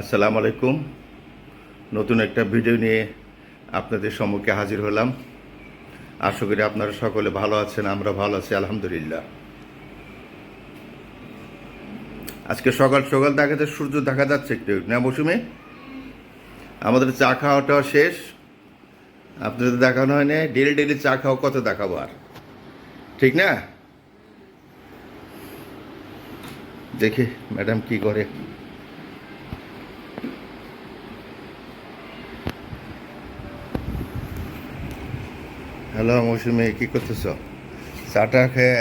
আসসালামু আলাইকুম। নতুন একটা ভিডিও নিয়ে আপনাদের সম্মুখে হাজির হলাম। আশা করি আপনারা সকলে ভালো আছেন, আমরা ভালো আছি আলহামদুলিল্লাহ। আজকে সকাল সকাল দেখা যাচ্ছে, সূর্য দেখা যাচ্ছে একটু না মৌসুমে। আমাদের চা খাওয়াটাও শেষ, আপনাদের দেখানো হয় না। ডেলি ডেলি চা খাওয়া কত দেখাবো আর, ঠিক না? দেখি ম্যাডাম কি করে। হ্যালো মৌসুমি, কি করতেছ? চাটা খেয়ে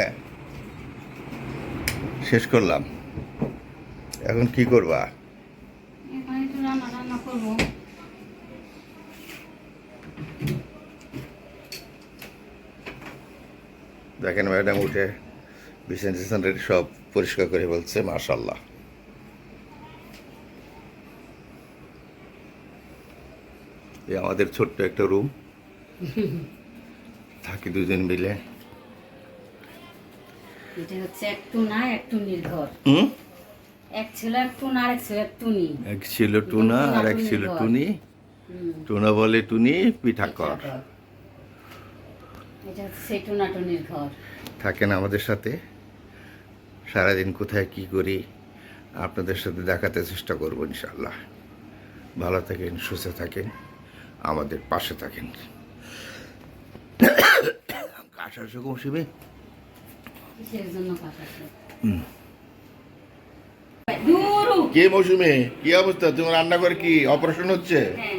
শেষ করলাম, এখন কি করবা? এখন একটু রান্না করবো। দেখেন ম্যাডাম উঠে বিছানা টিছানা সব পরিষ্কার করে বলছে, মাশাল্লাহ। এই আমাদের ছোট্ট একটা রুম, থাকি দুজন মিলে। এটা হচ্ছে এক টুনা এক টুনির ঘর। হুম, এক ছিল এক টুনা আর এক ছিল এক টুনি। এক ছিল টুনা আর এক ছিল টুনি। টুনা বলে টুনি পিঠা কর। এটা হচ্ছে সেই টুনা টুনির ঘর। থাকেন আমাদের সাথে, সারাদিন কোথায় কি করি আপনাদের সাথে দেখাতে চেষ্টা করবো ইনশাআল্লাহ। ভালো থাকেন, সুস্থ থাকেন, আমাদের পাশে থাকেন। কাশার মৌসুমে কিসের জন্য কাটাচ্ছে? কে মৌসুমে, কি অবস্থা? তোমার রান্নাঘরে কি অপারেশন হচ্ছে? হ্যাঁ,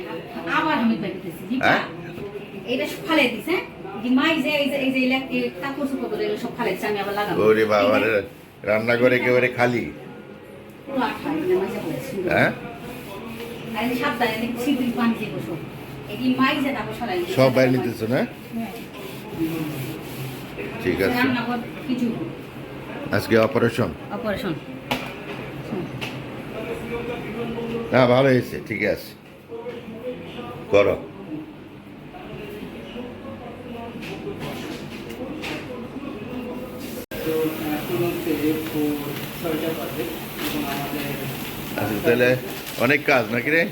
আবার আমি পেতেছি। হ্যাঁ? এটা সব ফালাই দিস, হ্যাঁ? মাই যে এই যে কাপড় চোপড় এগুলো সব ফালাই দিচ্ছে, আমি আবার লাগাবো। ওরে বাবা রে, রান্নাঘরে একেবারে খালি। পুরো আঠা, এগুলো মাইজা ফেলেছি। হ্যাঁ, আর এই সাবধানে দেখি সিঁদুর পানি দিয়ে বসো। এই মাইজা তারপর সরাই দিই। সব বাইরে নিতেছো না? ঠিক আছে। রান্নাঘর কিছু আজকে অপারেশন? অপারেশন। না ভালো হয়েছে, ঠিক আছে, করো। আচ্ছা তাহলে অনেক কাজ নাকি রে?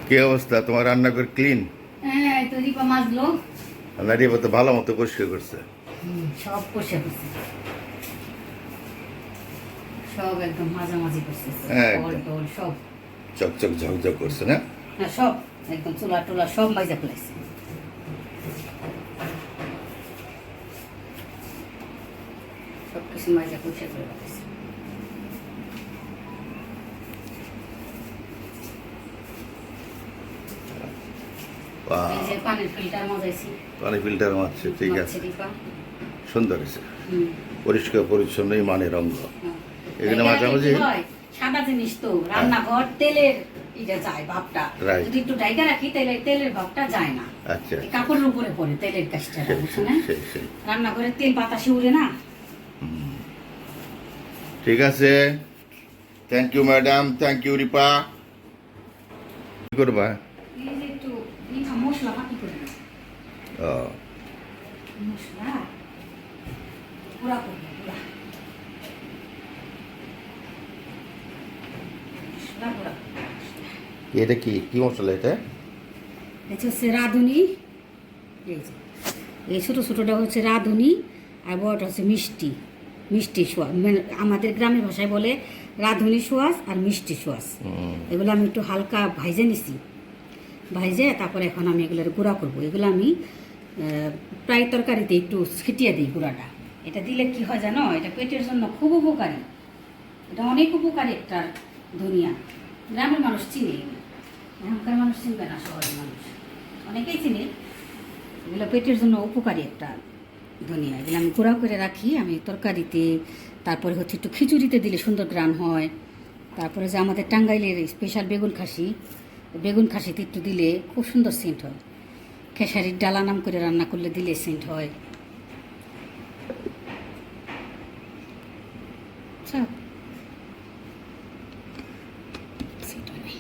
কি অবস্থা তোমার? রান্নাঘর ক্লিন? হ্যাঁ, তো দীপা মাজলো। নারিয়া তো ভালো মতো পরিষ্কার করছে। সব পরিষ্কার করছে, সব একদম মাঝামাঝি করছে। হ্যাঁ, ফল টল সব চকচক ঝকঝক করছে না? হ্যাঁ, সব একদম চুলা টুলা সব মাইজা ফেলাইছে। সব কিছু মাইজা পরিষ্কার করে ফেলাইছে। বাহ, এই যে পানির ফিল্টার মজাইছি। পানি ফিল্টার মারছে, ঠিক আছে, মারছে দীপা। সুন্দর হয়েছে। হুম। পরিষ্কার পরিচ্ছন্নই মানের অঙ্গ। হ্যাঁ। এখানে এটা মাঝামাঝি কি হয়? সাদা জিনিস তো রান্নাঘর তেলের এটা যায় ভাবটা। Right. যদি একটু ঢাইকা রাখি তাহলে তেলের ভাবটা যায় না। আচ্ছা, এই কাপড়ের উপরে পড়ে তেলের কাজটা, সেই, বুঝছো না? সেই, সেই। রান্নাঘরে তেল বাতাসে উড়ে না। ঠিক আছে, thank you madam, thank you Ripa. কি করবা? এই যে একটু মশলা পাতি করে নাও। ও, মশলা গুঁড়া করবে, গুঁড়া মশলা গুঁড়া। এটা কি কি মশলা এটা? এটা হচ্ছে রাঁধুনি। এই যে এই ছোটো ছোটোটা হচ্ছে রাঁধুনি, আর বড়টা হচ্ছে মিষ্টি। মিষ্টি সোয়াজ, মানে আমাদের গ্রামের ভাষায় বলে রাঁধুনি সোয়াজ আর মিষ্টি সোয়াজ। এগুলো আমি একটু হালকা ভাইজে নিছি, ভাইজে তারপরে এখন আমি এগুলোর গুঁড়া করবো। এগুলো আমি প্রায় তরকারিতে একটু ছিটিয়ে দিই গুঁড়াটা। এটা দিলে কি হয় জানো, এটা পেটের জন্য খুব উপকারী। এটা অনেক উপকারী একটা ধনিয়া। গ্রামের মানুষ চিনে, এখনকার মানুষ চিনবে না, শহরের মানুষ অনেকেই চিনে। এগুলো পেটের জন্য উপকারী একটা ধনিয়া। এগুলো আমি গুঁড়া করে রাখি আমি তরকারিতে, তারপরে হচ্ছে একটু খিচুড়িতে দিলে সুন্দর গ্রান হয়। তারপরে যে আমাদের টাঙ্গাইলের স্পেশাল বেগুন খাসিতে একটু দিলে খুব সুন্দর সেন্ট হয়। খেসারির ডালা নাম করে রান্না করলে দিলে সেন্ট হয়। আচ্ছা, সেন্ট হয় নাই।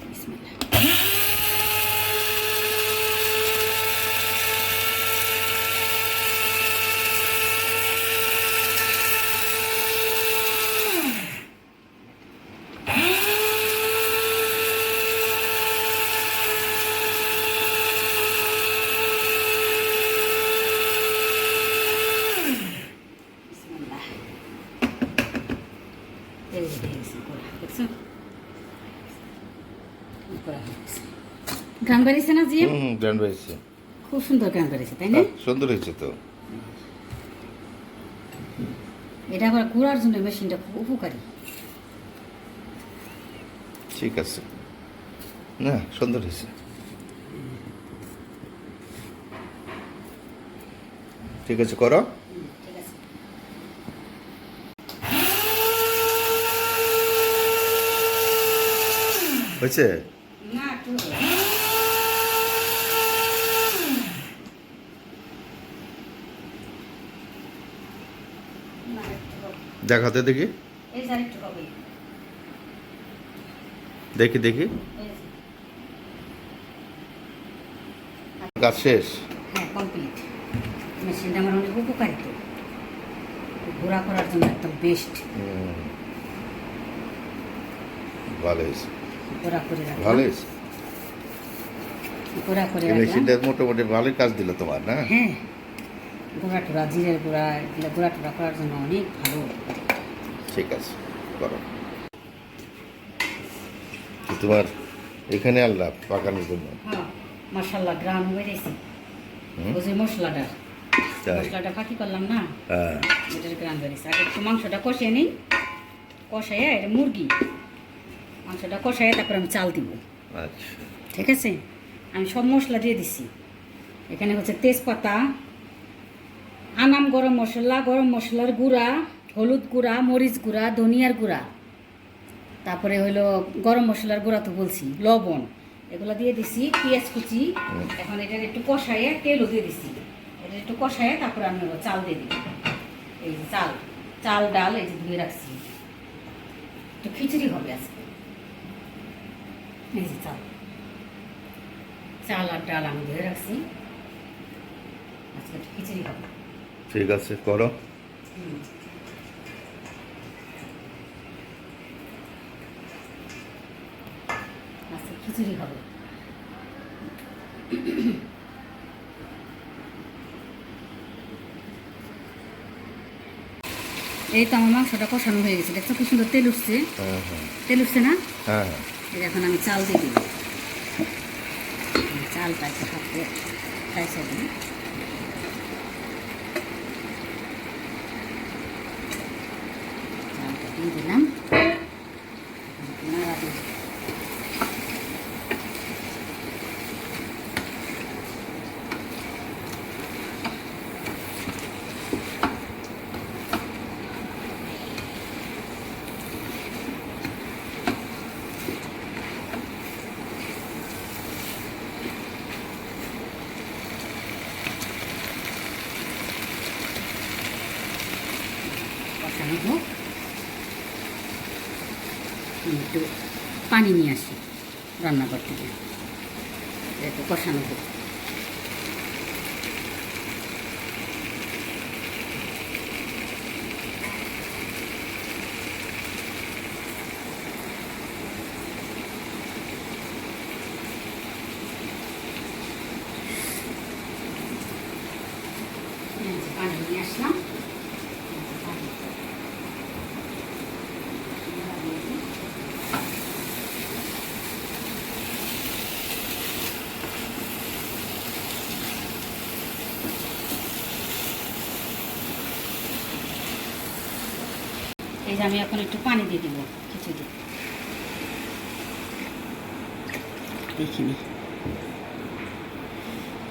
বিসমিল্লাহ। গান বেরিয়েছে না জিএম? গ্র্যান্ড হয়েছে। খুব সুন্দর গান বেরিয়েছে, তাই না? সুন্দর হয়েছে তো। এটা আবার ঘোরার জন্য মেশিনটা খুব উপকারী। ঠিক আছে, না সুন্দর হয়েছে। ঠিক আছে, করো। ঠিক আছে। হয়েছে? না একটু না একটু হবে। দেখাতে দেখি, এই স্যার একটু হবে। দেখি দেখি। এই যে। কাজ শেষ। হ্যাঁ কমপ্লিট। মেশিনটা আমার অনেক উপকারী তো, ঘোরা করার জন্য একদম বেস্ট। ভালো হয়েছে, ঘোরা করে রাখলাম, ভালো হয়েছে। ঘোরা করে এই রাখলাম। মেশিনটা মোটামুটি ভালোই কাজ দিল তোমার, না? হ্যাঁ, গোড়া টোড়া, জিরের গোড়া, এগুলো গোড়া টোড়া করার জন্য অনেক ভালো। ঠিক আছে, করো। তো তোমার এখানে আল্লাহ পাকানোর জন্য। হ্যাঁ মাশাল্লাহ গ্রাম বেরিয়েছে। হুম? ওই যে মশলাটা, তাই? মশলাটা ফাঁকি করলাম না, হ্যাঁ, এটার গ্রাম বেরিয়েছে। আগে একটু মাংসটা কষিয়ে নিই, কষাইয়া এটা মুরগি, মাংসটা কষাইয়া তারপর আমি চাল দিব। আচ্ছা। ঠিক আছে, আমি সব মশলা দিয়ে দিছি। এখানে হচ্ছে তেজপাতা, আনাম গরম মশলা, গরম মশলার গুঁড়া, হলুদ গুঁড়া, মরিচ গুঁড়া, ধনিয়ার গুঁড়া, তারপরে হলো গরম মশলার গুঁড়া তো বলছি, লবণ, এগুলো দিয়ে দিছি, পেঁয়াজ কুচি। এখন এটা একটু কষাইয়ে তেলও দিয়ে দিছি, এটা একটু কষাইয়ে তারপরে আমি হলো চাল দিয়ে দিই। এই যে চাল, চাল ডাল এই যে ধুয়ে রাখছি, একটু খিচুড়ি হবে আজকে। এই যে চাল, চাল আর ডাল আমি ধুয়ে রাখছি, আজকে একটু খিচুড়ি হবে। ঠিক আছে, করো। আজকে খিচুড়ি হবে। এই তো আমার মাংসটা কষানো হয়ে গেছে, দেখছো কি সুন্দর তেল উঠছে, হ্যাঁ হ্যাঁ তেল উঠছে না? হ্যাঁ হ্যাঁ। এই এখন আমি চাল দিয়ে দিই, চালটা একটু হাতে খাইছে দিই। চালটা দিয়ে দিলাম, নাড়া দিই। কষানো হোক, একটু পানি নিয়ে আসি রান্নাঘর থেকে, একটু কষানো হোক। পানি নিয়ে আসলাম, এই যে আমি এখন একটু পানি দিয়ে দিব খিচুড়ি, দেখিনি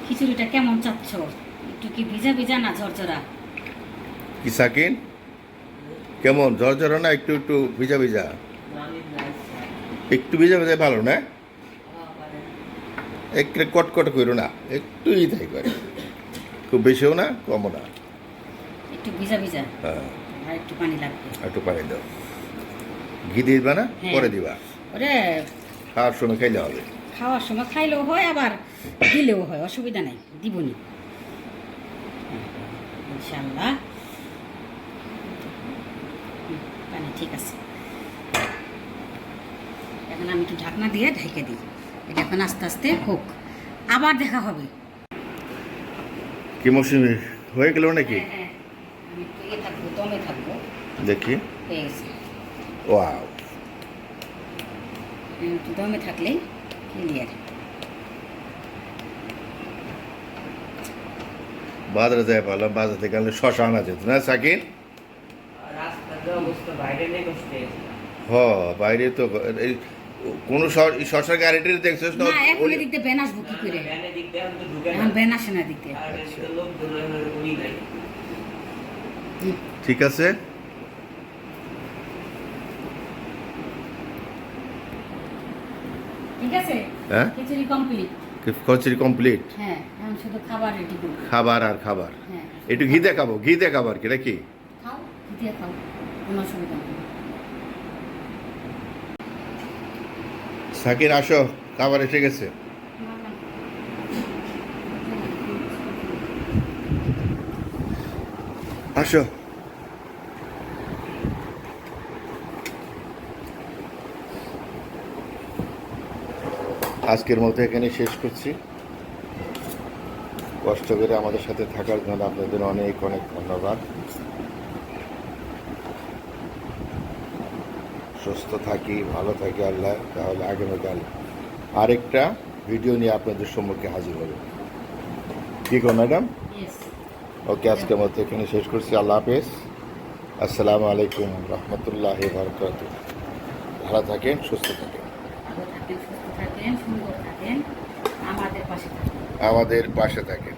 খিচুড়িটা কেমন চাচ্ছ, একটু কি ভিজা ভিজা না ঝরঝরা? কি সাকিন, কেমন ঝরঝরা না একটু একটু ভিজা ভিজা? একটু ভিজা ভিজা ভালো না, একটু কটকট করো না, একটুই তাই করে, খুব বেশিও না কমও না। একটু ভিজা ভিজা, হ্যাঁ, আর একটু পানি লাগবে। একটু পানি দাও। ঘি দিয়ে দিবা না? হ্যাঁ। পরে দিবা, ওরে খাওয়ার সময় খাইলে হবে। খাওয়ার সময় খাইলেও হয়, আবার দিলেও হয়, অসুবিধা নাই, দিবনি ইনশাল্লাহ। পানি ঠিক আছে, এখন আমি একটু ঢাকনা দিয়ে ঢেকে দিই, এটা এখন আস্তে আস্তে হোক, আবার দেখা হবে। কি মৌসুমি হয়ে গেল নাকি? হ্যাঁ, হ্যাঁ, আমি একটু ইয়ে থাকবো, দমে থাকবো। দেখি। হয়ে গেছে, ওয়াও, একটু দমে থাকলেই ক্লিয়ার। বাজারে যাই পারলাম, বাজার থেকে আনলে শশা আনা যেত না সাকিন? রাস্তার যে অবস্থা বাইরে নেই কষ্ট হ, বাইরে তো এই কোনো শশার গাড়িটির দেখছিস না? না এখন এদিক দিয়ে ব্যান আসবো কি করে? ভ্যানে দিক দিয়ে এখন তো ঢুকে না এখন ব্যান আসে না এদিক দিয়ে। আর এদিকে লোকজন উনি নাই ঠিক আছে, ঠিক আছে, হ্যাঁ খিচুড়ি কমপ্লিট। কচুরি কমপ্লিট। হ্যাঁ এখন শুধু খাবার রেডি করবো। খাবার আর খাবার, হ্যাঁ একটু ঘি দেখাবো, ঘি দেখাবো আর কি নাকি? খাও, ঘি দিয়ে খাও, কোনো অসুবিধা নেই। সাকিন আসো, খাবার এসে গেছে। আসো। আজকের মতো এখানে শেষ করছি। কষ্ট করে আমাদের সাথে থাকার জন্য আপনাদের অনেক অনেক ধন্যবাদ। সুস্থ থাকি, ভালো থাকি আল্লাহ, তাহলে আগামীকাল আরেকটা ভিডিও নিয়ে আপনাদের সম্মুখে হাজির হবে। কি গো ম্যাডাম? Yes. ওকে, আজকের মতো এখানে শেষ করছি। আল্লাহ হাফেজ, আসসালামু আলাইকুম রহমতুল্লাহি বারাকাতুহু। ভালো থাকেন, সুস্থ থাকেন, ভালো থাকেন, সুস্থ থাকেন, সুন্দর থাকেন, আমাদের পাশে থাকেন। আমাদের পাশে থাকেন।